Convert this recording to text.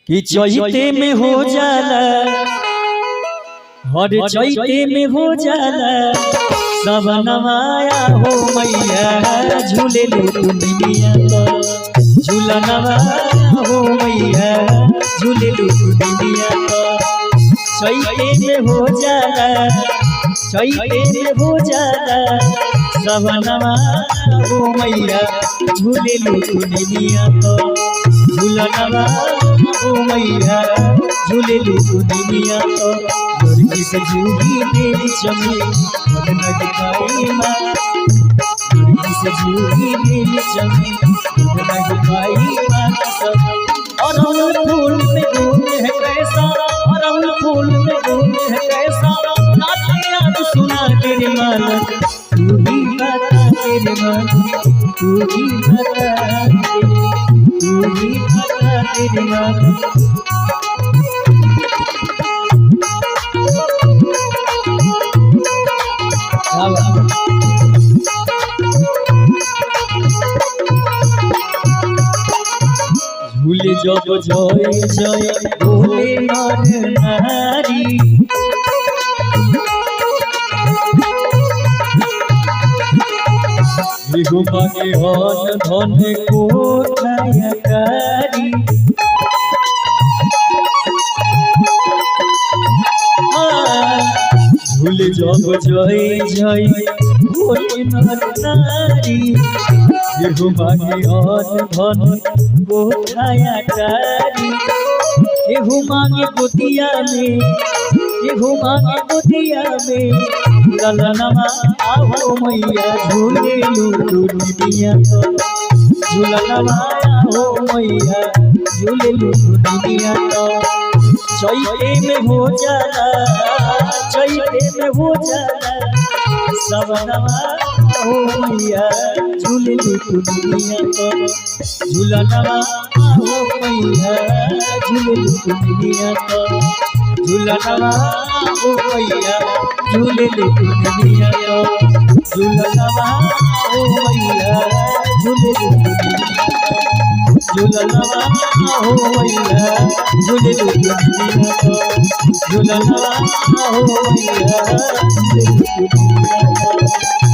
कि चैते में हो जाला, हर चैते में हो जाला सब नवाया हो मैया झूले लो दुनिया तो झूला नवाया हो मैया झूले लो दुनिया तो चैते में हो जाला, चैते में हो जाला सब नवाया हो मैया झूले लो दुनिया तो झूला नवाया हो मैया झूले लो दुनिया तो मुर्गी से झूली मेरी चमी मन नगकाई माँ, मुर्गी से झूली मेरी चमी मन नगकाई माँ सब। अरहुल फूल में घूमे है कैसा, अरहुल फूल में घूमे है कैसा, रात याद सुना तेरे माला, तू ही बता तेरे माला, तू ही बता तेरे माला। झूले जब जय जय बोले नर नारी, बिहु मांगे अन धन कोठायकारी, झूले जब जय जय बोले नर नारी, बिहु मांगे अन धन कोठायकारी। केहू मांगे गोतिया में, केहू मांगे गोतिया में ललनवा आओ मैया झूले लो दुनिया तो झूलनवा आओ मैया झूले लो दुनिया तो चैते में हो जाला, चैते में हो जाला सब नवा आओ मैया झूले लो दुनिया तो झूलनवा आओ मैया झूले लो दुनिया तो झूलनवा ओ मैया झूले लो दुनिया तो झूलनवा ओ मैया झूले लो दुनिया तो झूलनवा ओ मैया झूले लो दुनिया तो झूलनवा ओ मैया झूले लो दुनिया तो।